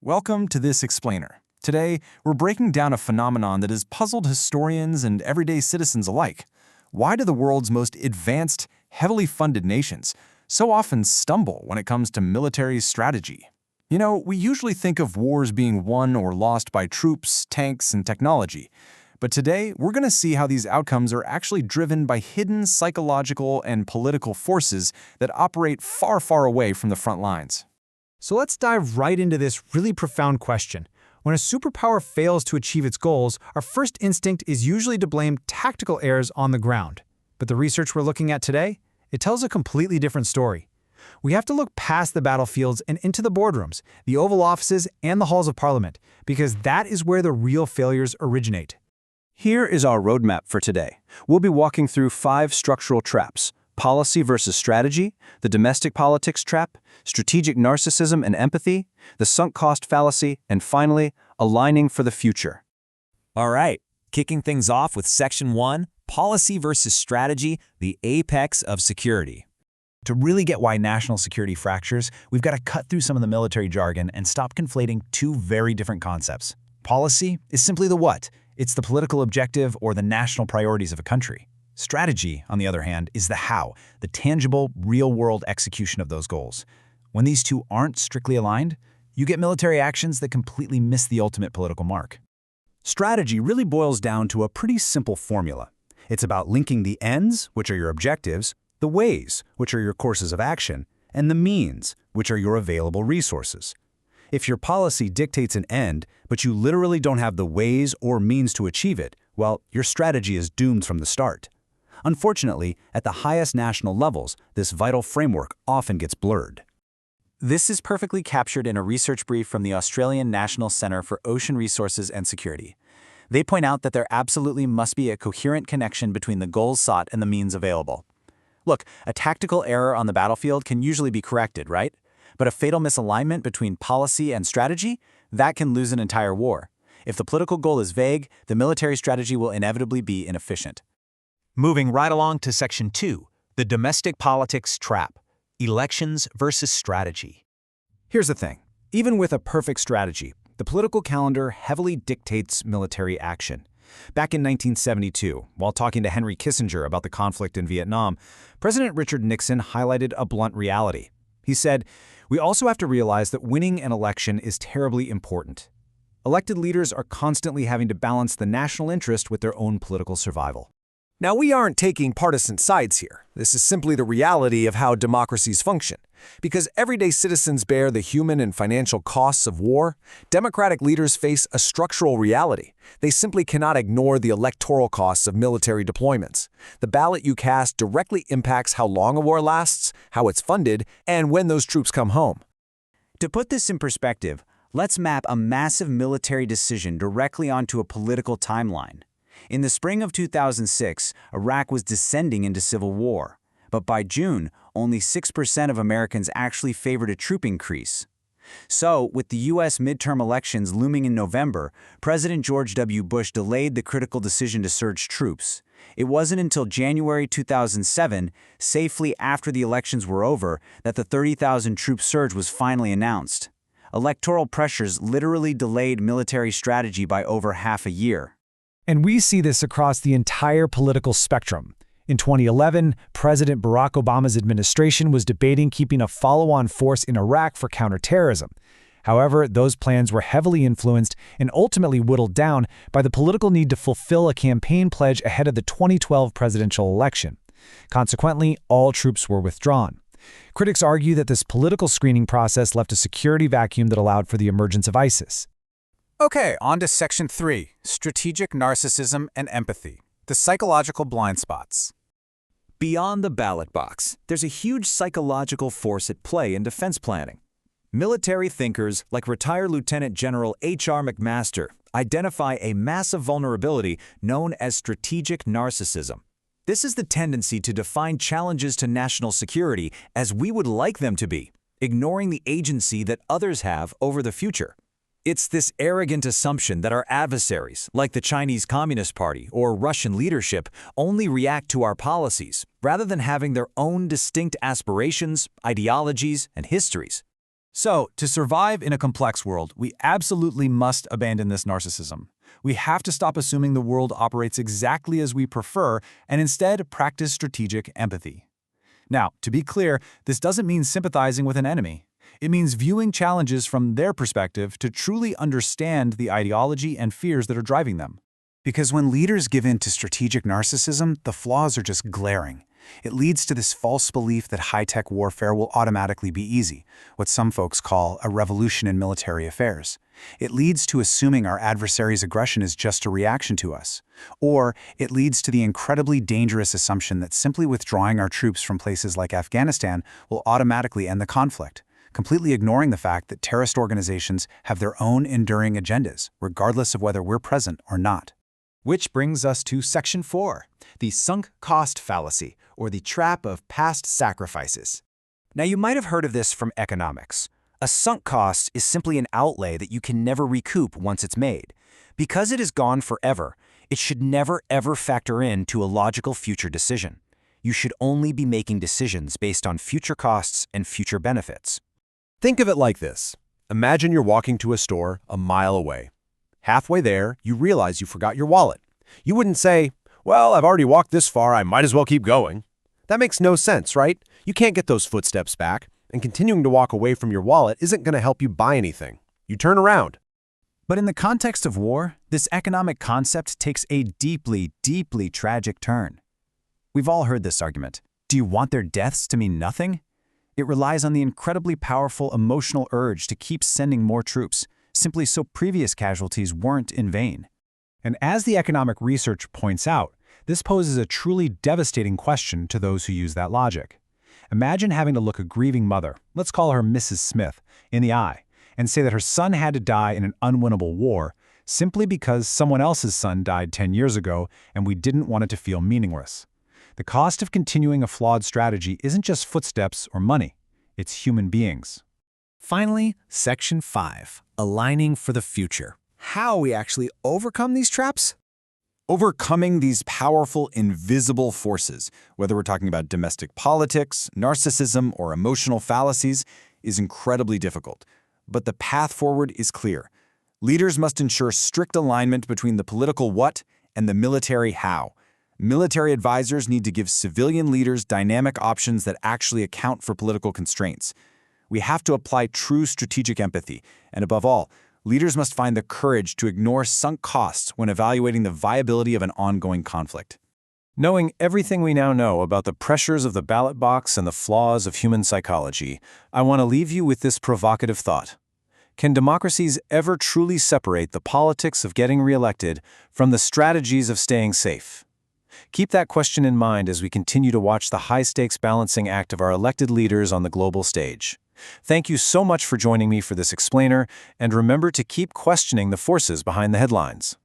Welcome to this explainer. Today, we're breaking down a phenomenon that has puzzled historians and everyday citizens alike. Why do the world's most advanced, heavily funded nations so often stumble when it comes to military strategy? You know, we usually think of wars being won or lost by troops, tanks, and technology. But today, we're going to see how these outcomes are actually driven by hidden psychological and political forces that operate far, far away from the front lines. So let's dive right into this really profound question. When a superpower fails to achieve its goals, our first instinct is usually to blame tactical errors on the ground. But the research we're looking at today, it tells a completely different story. We have to look past the battlefields and into the boardrooms, the Oval Offices, and the halls of Parliament, because that is where the real failures originate. Here is our roadmap for today. We'll be walking through 5 structural traps: policy versus strategy, the domestic politics trap, strategic narcissism and empathy, the sunk cost fallacy, and finally, aligning for the future. All right, kicking things off with Section 1, Policy versus Strategy, the apex of security. To really get why national security fractures, we've got to cut through some of the military jargon and stop conflating two very different concepts. Policy is simply the what. It's the political objective or the national priorities of a country. Strategy, on the other hand, is the how, the tangible, real-world execution of those goals. When these two aren't strictly aligned, you get military actions that completely miss the ultimate political mark. Strategy really boils down to a pretty simple formula. It's about linking the ends, which are your objectives, the ways, which are your courses of action, and the means, which are your available resources. If your policy dictates an end, but you literally don't have the ways or means to achieve it, well, your strategy is doomed from the start. Unfortunately, at the highest national levels, this vital framework often gets blurred. This is perfectly captured in a research brief from the Australian National Centre for Ocean Resources and Security. They point out that there absolutely must be a coherent connection between the goals sought and the means available. Look, a tactical error on the battlefield can usually be corrected, right? But a fatal misalignment between policy and strategy, that can lose an entire war. If the political goal is vague, the military strategy will inevitably be inefficient. Moving right along to Section 2, the domestic politics trap, elections versus strategy. Here's the thing. Even with a perfect strategy, the political calendar heavily dictates military action. Back in 1972, while talking to Henry Kissinger about the conflict in Vietnam, President Richard Nixon highlighted a blunt reality. He said, "We also have to realize that winning an election is terribly important. Elected leaders are constantly having to balance the national interest with their own political survival." Now, we aren't taking partisan sides here. This is simply the reality of how democracies function. Because everyday citizens bear the human and financial costs of war, democratic leaders face a structural reality. They simply cannot ignore the electoral costs of military deployments. The ballot you cast directly impacts how long a war lasts, how it's funded, and when those troops come home. To put this in perspective, let's map a massive military decision directly onto a political timeline. In the spring of 2006, Iraq was descending into civil war. But by June, only 6% of Americans actually favored a troop increase. So, with the U.S. midterm elections looming in November, President George W. Bush delayed the critical decision to surge troops. It wasn't until January 2007, safely after the elections were over, that the 30,000 troop surge was finally announced. Electoral pressures literally delayed military strategy by over half a year. And we see this across the entire political spectrum. In 2011, President Barack Obama's administration was debating keeping a follow-on force in Iraq for counterterrorism. However, those plans were heavily influenced and ultimately whittled down by the political need to fulfill a campaign pledge ahead of the 2012 presidential election. Consequently, all troops were withdrawn. Critics argue that this political screening process left a security vacuum that allowed for the emergence of ISIS. Okay, on to Section 3, Strategic Narcissism and Empathy, the psychological blind spots. Beyond the ballot box, there's a huge psychological force at play in defense planning. Military thinkers like retired Lieutenant General H.R. McMaster identify a massive vulnerability known as strategic narcissism. This is the tendency to define challenges to national security as we would like them to be, ignoring the agency that others have over the future. It's this arrogant assumption that our adversaries, like the Chinese Communist Party or Russian leadership, only react to our policies, rather than having their own distinct aspirations, ideologies, and histories. So, to survive in a complex world, we absolutely must abandon this narcissism. We have to stop assuming the world operates exactly as we prefer and instead practice strategic empathy. Now, to be clear, this doesn't mean sympathizing with an enemy. It means viewing challenges from their perspective to truly understand the ideology and fears that are driving them. Because when leaders give in to strategic narcissism, the flaws are just glaring. It leads to this false belief that high-tech warfare will automatically be easy, what some folks call a revolution in military affairs. It leads to assuming our adversary's aggression is just a reaction to us. Or it leads to the incredibly dangerous assumption that simply withdrawing our troops from places like Afghanistan will automatically end the conflict, completely ignoring the fact that terrorist organizations have their own enduring agendas, regardless of whether we're present or not. Which brings us to Section 4, the sunk cost fallacy, or the trap of past sacrifices. Now, you might have heard of this from economics. A sunk cost is simply an outlay that you can never recoup once it's made. Because it is gone forever, it should never ever factor into a logical future decision. You should only be making decisions based on future costs and future benefits. Think of it like this. Imagine you're walking to a store a mile away. Halfway there, you realize you forgot your wallet. You wouldn't say, "Well, I've already walked this far, I might as well keep going." That makes no sense, right? You can't get those footsteps back, and continuing to walk away from your wallet isn't going to help you buy anything. You turn around. But in the context of war, this economic concept takes a deeply, deeply tragic turn. We've all heard this argument. Do you want their deaths to mean nothing? It relies on the incredibly powerful emotional urge to keep sending more troops, simply so previous casualties weren't in vain. And as the economic research points out, this poses a truly devastating question to those who use that logic. Imagine having to look a grieving mother, let's call her Mrs. Smith, in the eye, and say that her son had to die in an unwinnable war simply because someone else's son died 10 years ago and we didn't want it to feel meaningless. The cost of continuing a flawed strategy isn't just footsteps or money, it's human beings. Finally, Section 5, aligning for the future. How we actually overcome these traps? Overcoming these powerful, invisible forces, whether we're talking about domestic politics, narcissism, or emotional fallacies, is incredibly difficult. But the path forward is clear. Leaders must ensure strict alignment between the political what and the military how. Military advisors need to give civilian leaders dynamic options that actually account for political constraints. We have to apply true strategic empathy, and above all, leaders must find the courage to ignore sunk costs when evaluating the viability of an ongoing conflict. Knowing everything we now know about the pressures of the ballot box and the flaws of human psychology, I want to leave you with this provocative thought. Can democracies ever truly separate the politics of getting reelected from the strategies of staying safe? Keep that question in mind as we continue to watch the high-stakes balancing act of our elected leaders on the global stage. Thank you so much for joining me for this explainer, and remember to keep questioning the forces behind the headlines.